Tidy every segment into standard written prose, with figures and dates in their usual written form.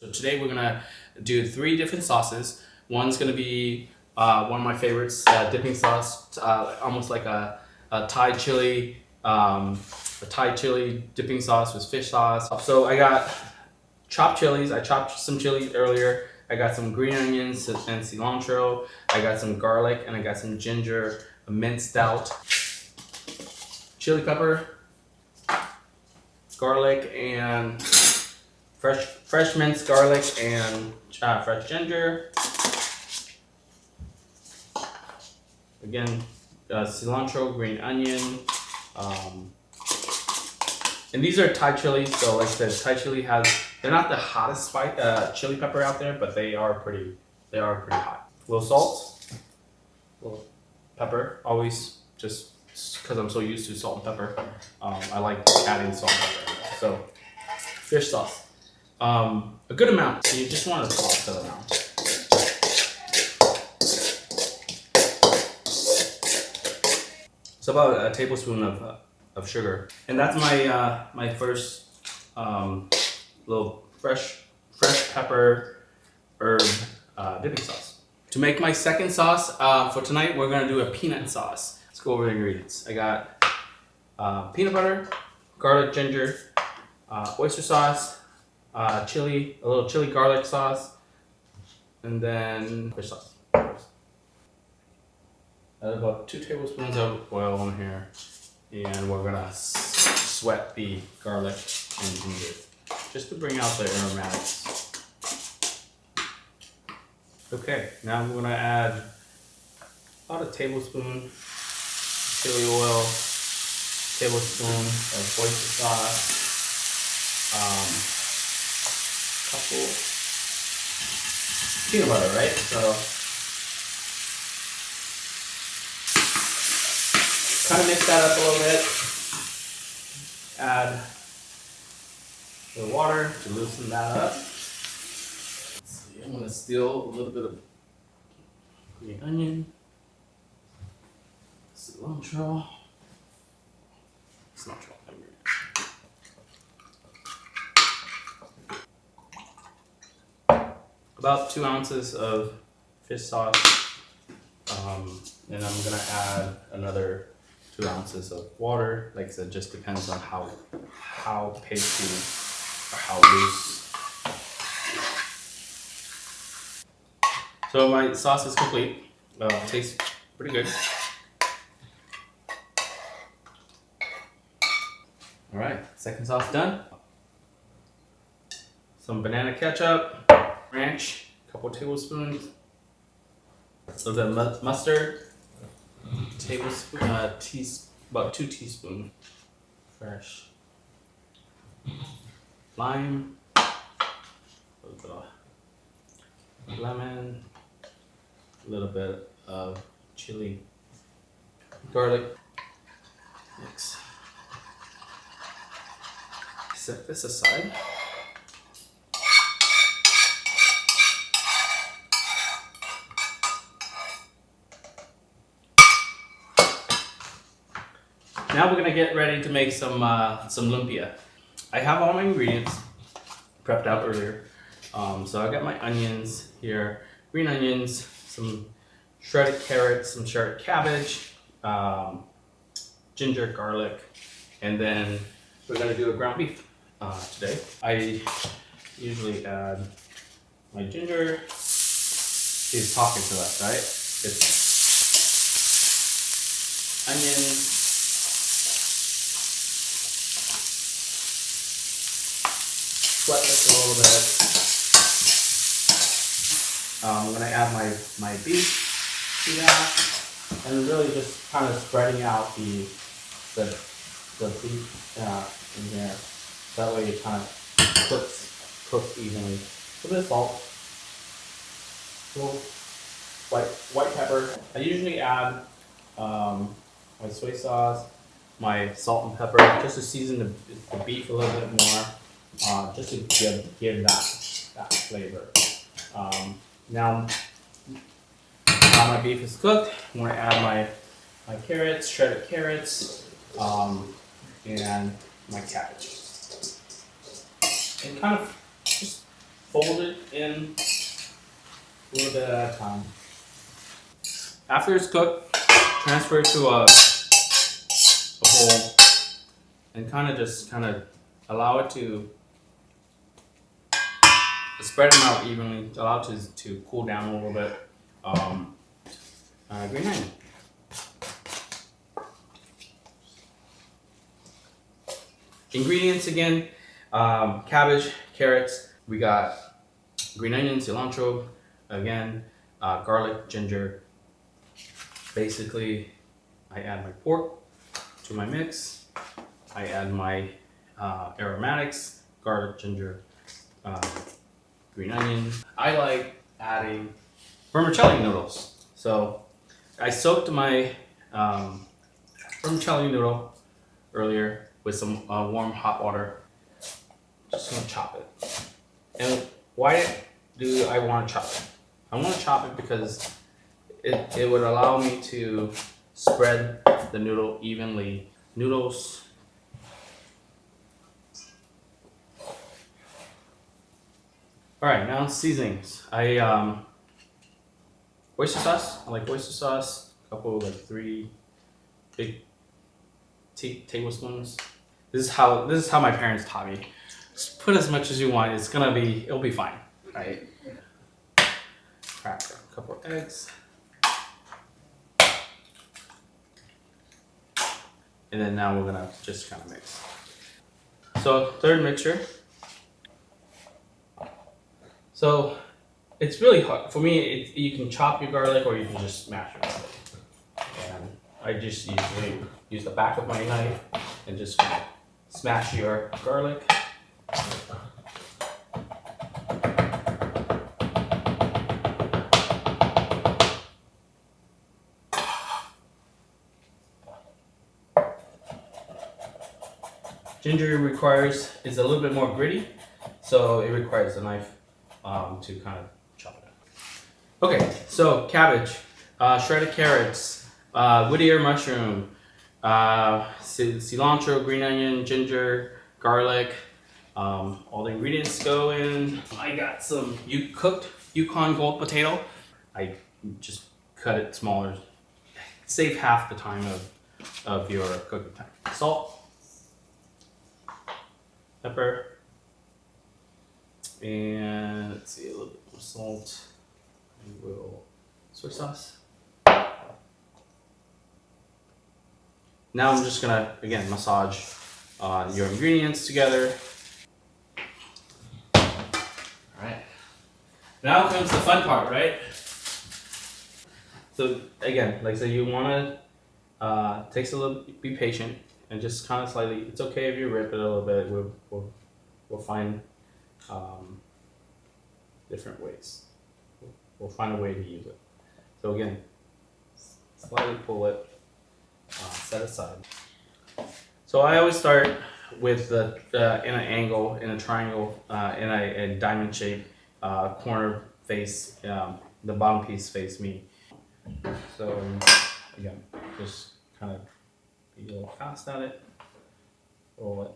So today we're gonna do 3 different sauces. One's gonna be one of my favorites, dipping sauce, almost like a Thai chili, dipping sauce with fish sauce. So I got chopped chilies. I chopped some chili earlier. I got some green onions and cilantro. I got some garlic and I got some ginger minced out. Chili pepper, garlic, and fresh minced garlic and fresh ginger. Again, cilantro, green onion. And these are Thai chilies, so like I said, Thai chili they're not the hottest chili pepper out there, but they are pretty hot. A little salt, a little pepper, always just because I'm so used to salt and pepper. I like adding salt and pepper. So, fish sauce. A good amount, so you just want to toss it around. It's about a tablespoon of sugar, and that's my first little fresh pepper herb dipping sauce. To make my second sauce for tonight, we're gonna do a peanut sauce. Let's go over the ingredients. I got peanut butter, garlic, ginger, oyster sauce, a little chili garlic sauce, and then fish sauce. Add about 2 tablespoons of oil in here, and we're gonna sweat the garlic and ginger just to bring out the aromatics. Okay, now I'm gonna add about a tablespoon chili oil, tablespoon of oyster sauce, couple peanut butter, right? So kind of mix that up a little bit. Add the water to loosen that up. Let's see, I'm gonna steal a little bit of green onion, cilantro. About 2 ounces of fish sauce, and I'm gonna add another 2 ounces of water. Like I said, just depends on how pasty or how loose. So my sauce is complete. Tastes pretty good. All right, second sauce done. Some banana ketchup, ranch, a couple tablespoons. A little bit of mustard, tablespoon, about 2 teaspoons. Fresh lime, a little bit of lemon, a little bit of chili, garlic. Mix. Set this aside. Now we're gonna get ready to make some lumpia. I have all my ingredients prepped out earlier. So I got my onions here, green onions, some shredded carrots, some shredded cabbage, ginger, garlic, and then we're gonna do a ground beef today. I usually add my ginger. He's talking to us, right? It's onions. Sweat this a little bit. I'm gonna add my beef to that, and really just kind of spreading out the beef in here. That way it kind of cooks evenly. A little bit of salt, a little white pepper. I usually add my soy sauce, my salt and pepper, just to season the beef a little bit more. Just to give that flavor. Now my beef is cooked. I'm going to add my carrots, shredded carrots, and my cabbage. And kind of just fold it in a little bit at a time. After it's cooked, transfer it to a bowl and just allow it to spread them out evenly. Allow it to cool down a little bit. Green onion. Ingredients again: cabbage, carrots. We got green onion, cilantro, again, garlic, ginger. Basically, I add my pork to my mix. I add my aromatics, garlic, ginger, green onion. I like adding vermicelli noodles. So I soaked my vermicelli noodle earlier with some warm hot water. Just gonna chop it. And why do I want to chop it? I want to chop it because it would allow me to spread the noodle evenly. Noodles. All right, now seasonings. Oyster sauce. I like oyster sauce. A couple, like 3 big tablespoons. This is how my parents taught me. Just put as much as you want. It'll be fine, right? Crack a couple of eggs. And then now we're gonna just kind of mix. So third mixture. So it's really hard for me. You can chop your garlic or you can just smash your garlic. And I just usually use the back of my knife and just kind of smash your garlic. Ginger is a little bit more gritty, so it requires a knife to kind of chop it up. Okay, so cabbage, shredded carrots, Whittier mushroom, cilantro, green onion, ginger, garlic. All the ingredients go in. I got some cooked Yukon Gold potato. I just cut it smaller. Save half the time of your cooking time. Salt. Pepper, and let's see, a little bit more salt, and soy sauce. Now I'm just gonna, again, massage your ingredients together. All right, now comes the fun part, right? So again, like I said, you wanna, be patient. And just kind of slightly, it's okay if you rip it a little bit. We'll find different ways. We'll find a way to use it. So again, slightly pull it, set aside. So I always start with in an angle, in a triangle, in a diamond shape, corner face, the bottom piece face me. So again, just kind of be a little fast at it, roll it.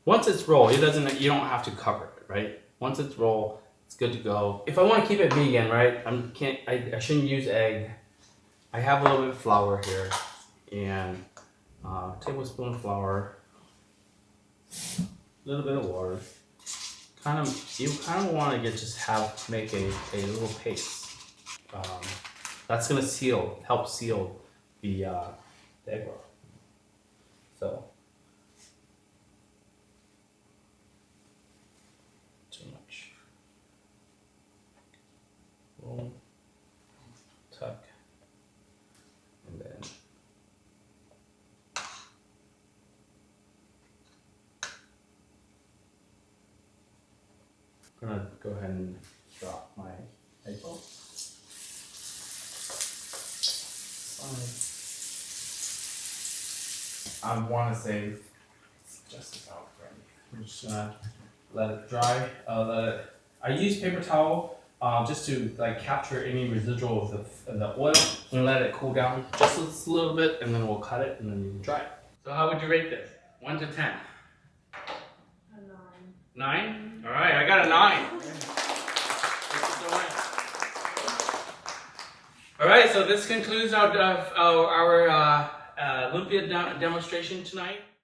Once it's rolled, you don't have to cover it, right? Once it's rolled, it's good to go. If I want to keep it vegan, right, I shouldn't use egg. I have a little bit of flour here, and tablespoon of flour, a little bit of water. You kind of want to make a little paste. That's gonna help seal the egg roll. So too much. Roll, tuck, and then I'm gonna go ahead and drop my egg roll. I want to say it's just about ready. I'm just gonna let it dry. I use paper towel just to like capture any residual of the oil. And let it cool down just a little bit, and then we'll cut it and then you can dry it. So how would you rate this? 1 to 10? A 9. 9? All right, I got a 9. All right, so this concludes our lumpia demonstration tonight.